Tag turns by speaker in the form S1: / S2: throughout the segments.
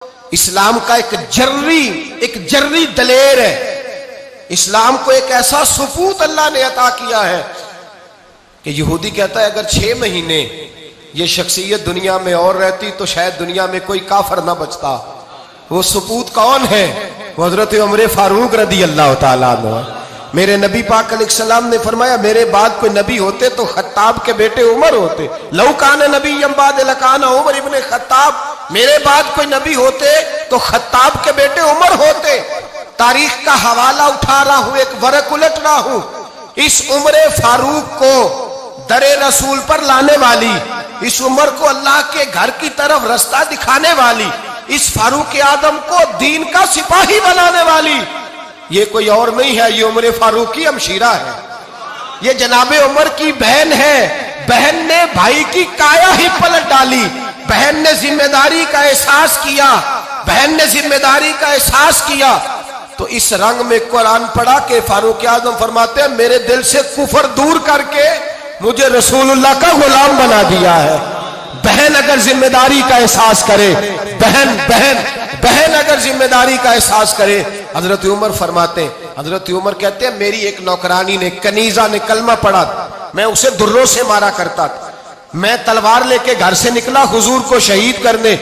S1: اسلام کا ایک جرری دلیر ہے. اسلام کو ایک ایسا سپوت اللہ نے عطا کیا ہے کہ یہودی کہتا ہے اگر 6 مہینے یہ شخصیت دنیا میں اور رہتی تو شاید دنیا میں کوئی کافر نہ بچتا. وہ سپوت کون ہے؟ وہ حضرت عمر فاروق رضی اللہ تعالیٰ عنہ. میرے نبی پاک علیہ السلام نے فرمایا میرے بعد کوئی نبی ہوتے تو خطاب کے بیٹے عمر ہوتے. لو کان نبی بعد لکان عمر ابن خطاب. میرے بعد کوئی نبی ہوتے تو خطاب کے بیٹے عمر ہوتے. تاریخ کا حوالہ اٹھا رہا ہوں, ایک ورق الٹ رہا ہوں. اس عمر فاروق کو در رسول پر لانے والی, اس عمر کو اللہ کے گھر کی طرف رستہ دکھانے والی, اس فاروق اعظم کو دین کا سپاہی بنانے والی, یہ کوئی اور نہیں ہے, یہ عمر فاروق کی ہمشیرہ ہے. یہ جناب عمر کی بہن ہے. بہن نے بھائی کی کایا ہی پلٹ ڈالی. بہن نے ذمہ داری کا احساس کیا. بہن نے ذمہ داری کا احساس کیا تو اس رنگ میں قرآن پڑھا کہ فاروق اعظم فرماتے ہیں میرے دل سے کفر دور کر کے مجھے رسول اللہ کا غلام بنا دیا ہے. بہن اگر ذمہ داری کا احساس کرے, بہن اگر ذمہ داری کا احساس کرے. حضرت عمر فرماتے ہیں, حضرت عمر کہتے ہیں میری ایک نوکرانی نے, کنیزہ نے کلمہ پڑھا, میں اسے دروں سے مارا کرتا تھا. میں تلوار لے کے گھر سے نکلا حضور کو شہید کرنے,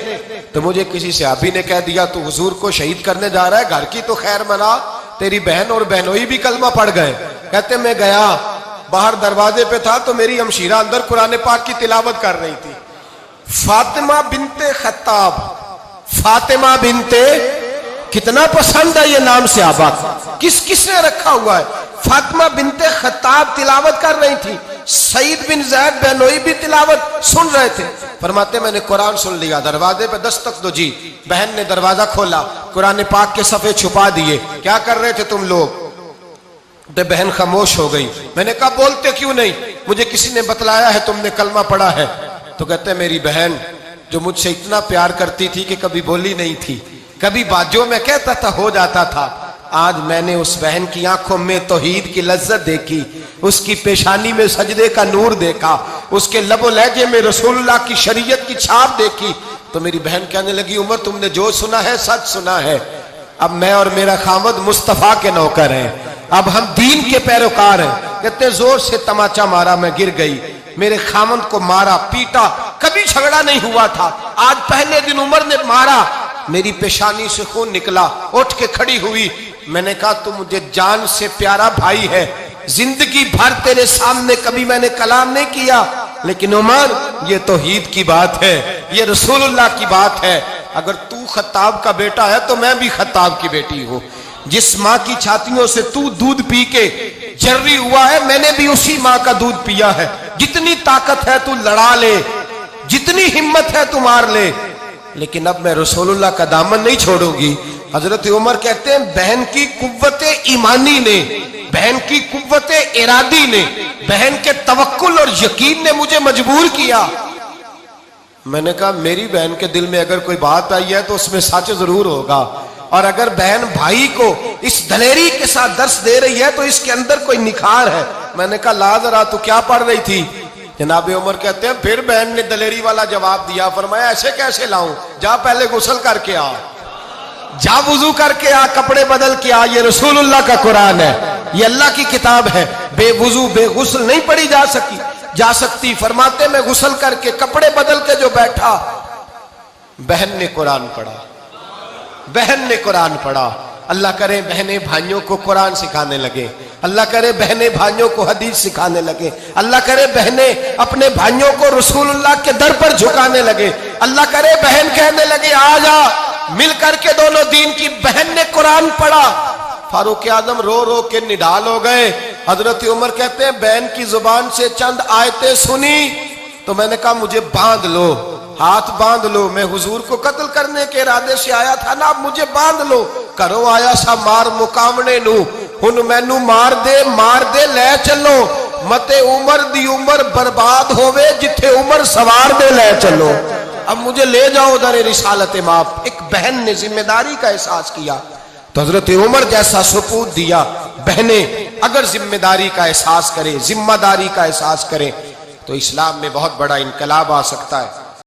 S1: تو مجھے کسی صحابی نے کہہ دیا تو حضور کو شہید کرنے جا رہا ہے, گھر کی تو خیر منا, تیری بہن اور بہنوئی بھی کلمہ پڑھ گئے. کہتے میں گیا, باہر دروازے پہ تھا تو میری ہمشیرہ اندر قرآن پاک کی تلاوت کر رہی تھی. فاطمہ بنت خطاب, فاطمہ بنت, کتنا پسند ہے یہ نام صحابہ, کس نے رکھا ہوا ہے. فاطمہ بنت خطاب تلاوت کر رہی تھی. سعید بن زید بہنوئی بھی تلاوت سن رہے تھے. فرماتے میں نے قرآن سن لیا, دروازے پہ دستک دو جی. بہن نے دروازہ کھولا, قرآن پاک کے صفحے چھپا دیے. کیا کر رہے تھے تم لوگ؟ بہن خاموش ہو گئی. میں نے کہا بولتے کیوں نہیں؟ مجھے کسی نے بتلایا ہے تم نے کلمہ پڑھا ہے. تو کہتے ہیں میری بہن جو مجھ سے اتنا پیار کرتی تھی کہ کبھی بولی نہیں تھی, کبھی بات جو میں کہتا تھا ہو جاتا تھا, آج میں نے اس بہن کی آنکھوں میں توحید کی لذت دیکھی, اس کی پیشانی میں سجدے کا نور دیکھا, اس کے لب و لہجے میں رسول اللہ کی شریعت کی چھاپ دیکھی. تو میری بہن کہنے لگی عمر تم نے جو سنا ہے سچ سنا ہے. اب میں اور میرا خاوند مصطفیٰ کے نوکر ہیں, اب ہم دین کے پیروکار ہیں. کہتے زور سے تماچا مارا, میں گر گئی. میرے خاوند کو مارا پیٹا, کبھی جھگڑا نہیں ہوا تھا, آج پہلے دن عمر نے مارا. میری پیشانی سے خون نکلا, اٹھ کے کھڑی ہوئی. میں نے کہا تو مجھے جان سے پیارا بھائی ہے, زندگی بھر تیرے سامنے کبھی میں نے کلام نہیں کیا, لیکن عمر یہ توحید کی بات ہے, یہ رسول اللہ کی بات ہے. اگر تو خطاب کا بیٹا ہے تو میں بھی خطاب کی بیٹی ہوں. جس ماں کی چھاتیوں سے تو دودھ پی کے جرری ہوا ہے, میں نے بھی اسی ماں کا دودھ پیا ہے. جتنی طاقت ہے تو لڑا لے, جتنی ہمت ہے تو مار لے, لیکن اب میں رسول اللہ کا دامن نہیں چھوڑوں گی. حضرت عمر کہتے ہیں بہن کی قوت ایمانی نے, بہن کی قوت ارادی نے, بہن کے توکل اور یقین نے مجھے مجبور کیا. میں نے کہا میری بہن کے دل میں اگر کوئی بات آئی ہے تو اس میں سچ ضرور ہوگا, اور اگر بہن بھائی کو اس دلیری کے ساتھ درس دے رہی ہے تو اس کے اندر کوئی نکھار ہے. میں نے کہا لا ذرا تو کیا پڑھ رہی تھی؟ جناب عمر کہتے ہیں پھر بہن نے دلیری والا جواب دیا. فرمایا ایسے کیسے لاؤں, جا پہلے غسل کر کے آ, جا وضو کر کے آ, کپڑے بدل کے آ. یہ رسول اللہ کا قرآن ہے, یہ اللہ کی کتاب ہے. بے وضو بے غسل نہیں پڑھی جا سکتی. فرماتے میں غسل کر کے کپڑے بدل کے جو بیٹھا, بہن نے قرآن پڑھا, بہن نے قرآن پڑھا. اللہ کرے بہنیں بھائیوں کو قرآن سکھانے لگے, اللہ کرے بہنیں بھائیوں کو حدیث سکھانے لگے, اللہ کرے بہنیں اپنے بھائیوں کو رسول اللہ کے در پر جھکانے لگے, اللہ کرے بہن کہنے لگے آ جا مل کر کے دونوں دین کی. بہن نے قرآن پڑھا. فاروق اعظم رو رو کے نڈال ہو گئے. حضرت عمر کہتے ہیں بہن کی زبان سے چند آیتیں سنی تو میں نے کہا مجھے باندھ لو, ہاتھ باندھ لو, میں حضور کو قتل کرنے کے ارادے سے آیا تھا نا, اب مجھے باندھ لو. کرو آیا سا مار مقامنے نو, ہن مینو مار دے لے چلو, متے عمر دی عمر برباد ہوئے جتھے عمر سوار دے لے چلو. اب مجھے لے جاؤ در رسالت ماپ. ایک بہن نے ذمہ داری کا احساس کیا تو حضرت عمر جیسا سپوت دیا. بہنیں اگر ذمہ داری کا احساس کریں, ذمہ داری کا احساس کریں تو اسلام میں بہت بڑا انقلاب آ سکتا ہے.